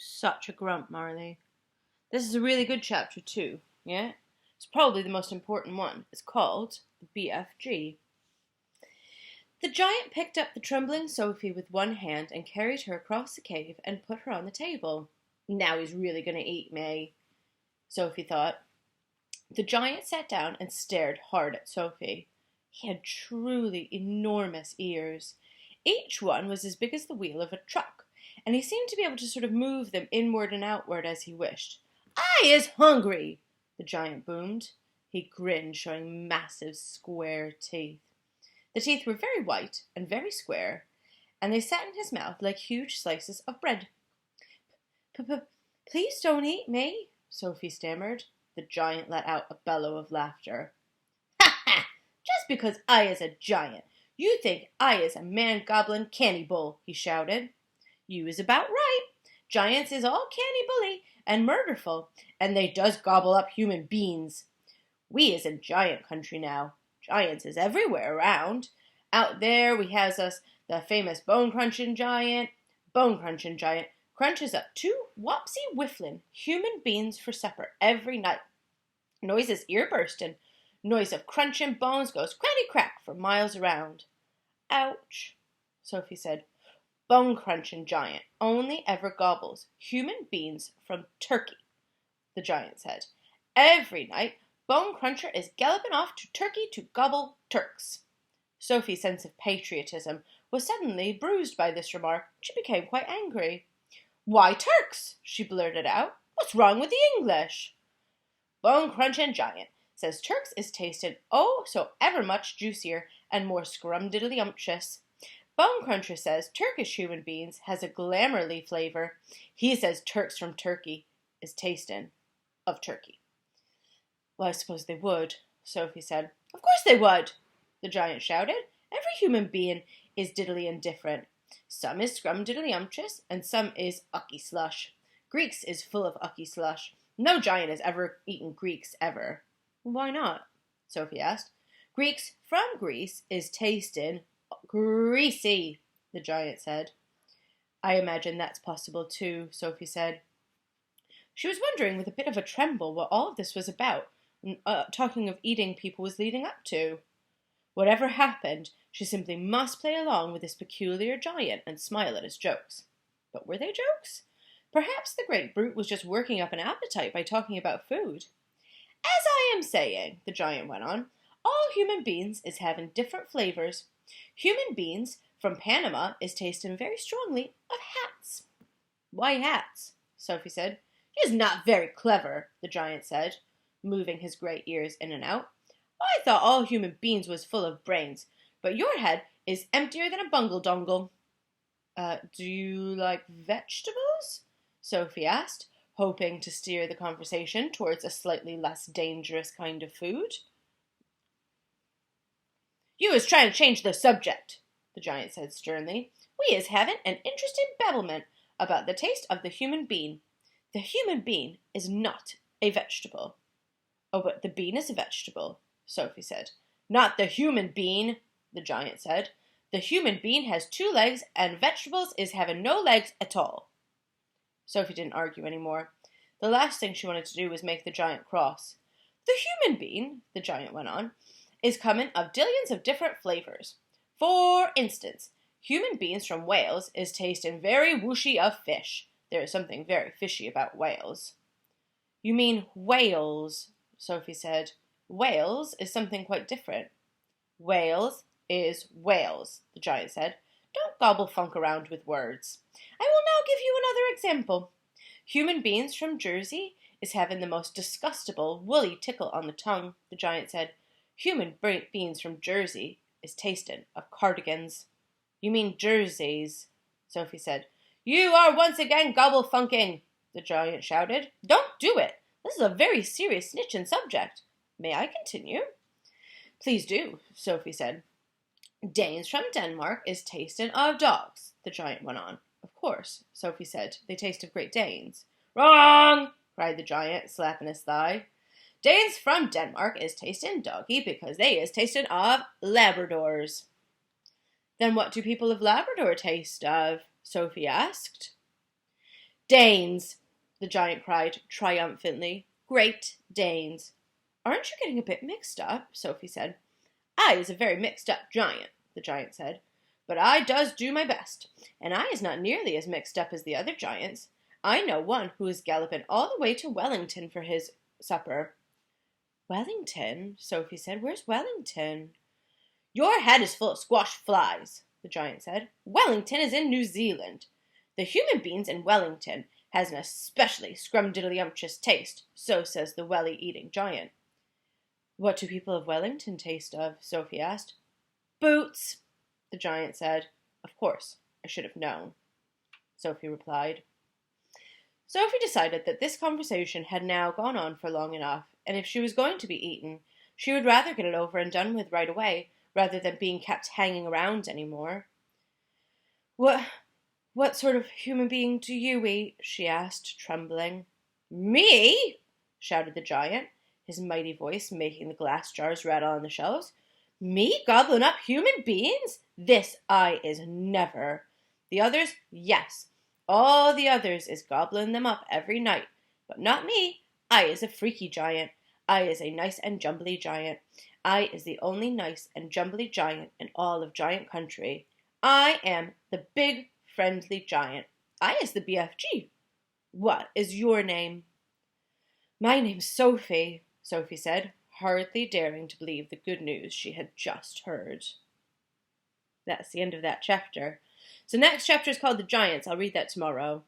Such a grump, Marley. This is a really good chapter too, yeah? It's probably the most important one. It's called the BFG. The giant picked up the trembling Sophie with one hand and carried her across the cave and put her on the table. Now he's really going to eat me, Sophie thought. The giant sat down and stared hard at Sophie. He had truly enormous ears. Each one was as big as the wheel of a truck, and he seemed to be able to sort of move them inward and outward as he wished. "I is hungry," the giant boomed. He grinned, showing massive square teeth. The teeth were very white and very square, and they sat in his mouth like huge slices of bread. "Please don't eat me," Sophie stammered. The giant let out a bellow of laughter. "Ha ha! Just because I is a giant, you think I is a man-goblin cannibal," he shouted. "You is about right. Giants is all cannibally and murderful, and they does gobble up human beings. We is in giant country now. Giants is everywhere around. Out there we has us the famous bone-crunching giant. Bone-crunching giant crunches up 2 wopsy whifflin' human beings for supper every night. Noises ear-burstin'. Noise of crunching bones goes cratty-crack for miles around." "Ouch," Sophie said. "Bone-crunching giant only ever gobbles human beings from Turkey," the giant said. "Every night Bone Cruncher is galloping off to Turkey to gobble Turks." Sophie's sense of patriotism was suddenly bruised by this remark. She became quite angry. "Why Turks?" she blurted out. "What's wrong with the English?" "Bone Crunching Giant says Turks is tasted oh so ever much juicier and more scrumdiddlyumptious. Bone Cruncher says Turkish human beings has a glamourly flavor. He says Turks from Turkey is tastin' of Turkey." "Well, I suppose they would," Sophie said. "Of course they would," the giant shouted. "Every human being is diddly and different. Some is scrumdiddlyumptious, and some is ucky slush. Greeks is full of ucky slush. No giant has ever eaten Greeks, ever." "Why not?" Sophie asked. "Greeks from Greece is tastin' greasy," the giant said. "I imagine that's possible too," Sophie said. She was wondering with a bit of a tremble what all of this was about, talking of eating people was leading up to. Whatever happened, she simply must play along with this peculiar giant and smile at his jokes. But were they jokes? Perhaps the great brute was just working up an appetite by talking about food. "As I am saying," the giant went on, "all human beings is having different flavors. Human beings from Panama is tasting very strongly of hats." "Why hats?" Sophie said. "He is not very clever," the giant said, moving his great ears in and out. "I thought all human beings was full of brains, but your head is emptier than a bungle-dongle." Do you like vegetables?" Sophie asked, hoping to steer the conversation towards a slightly less dangerous kind of food. "You is trying to change the subject," the giant said sternly. "We is having an interesting babblement about the taste of the human bean. The human bean is not a vegetable." "Oh, but the bean is a vegetable," Sophie said. "Not the human bean," the giant said. "The human bean has 2 legs, and vegetables is having no legs at all." Sophie didn't argue any more. The last thing she wanted to do was make the giant cross. "The human bean," the giant went on, "is coming of dillions of different flavors. For instance, human beings from Wales is tasting very whooshy of fish. There is something very fishy about Wales." "You mean whales," Sophie said. "Wales is something quite different." "Wales is Wales," the giant said. "Don't gobble funk around with words. I will now give you another example. Human beings from Jersey is having the most disgustable woolly tickle on the tongue," the giant said. "Human beings from Jersey is tasting of cardigans." "You mean jerseys," Sophie said. "You are once again gobble funking," the giant shouted. "Don't do it. This is a very serious snitching subject. May I continue?" "Please do," Sophie said. "Danes from Denmark is tasting of dogs," the giant went on. "Of course," Sophie said. "They taste of Great Danes." "Wrong!" cried the giant, slapping his thigh. "Danes from Denmark is tasting doggy because they is tasting of Labradors." "Then what do people of Labrador taste of?" Sophie asked. Danes, the giant cried triumphantly. Great Danes. Aren't you getting a bit mixed up? Sophie said. I is a very mixed up giant, the giant said. But I does do my best, and I is not nearly as mixed up as the other giants. I know one who is galloping all the way to Wellington for his supper. Wellington? Sophie said. Where's Wellington? Your head is full of squash flies, the giant said. Wellington is in New Zealand. The human beings in Wellington has an especially scrumdiddlyumptious taste, so says the welly-eating giant. What do people of Wellington taste of? Sophie asked. Boots, the giant said. Of course, I should have known, Sophie replied. Sophie decided that this conversation had now gone on for long enough, and if she was going to be eaten, she would rather get it over and done with right away, rather than being kept hanging around any more. What sort of human being do you eat? She asked, trembling. Me? Shouted the giant, his mighty voice making the glass jars rattle on the shelves. Me gobbling up human beings? This I is never. The others, yes. All the others is gobbling them up every night. But not me. I is a freaky giant. I is a nice and jumbly giant. I is the only nice and jumbly giant in all of giant country. I am the big friendly giant. I is the BFG. What is your name? My name's Sophie, Sophie said, hardly daring to believe the good news she had just heard. That's the end of that chapter. So next chapter is called The Giants. I'll read that tomorrow.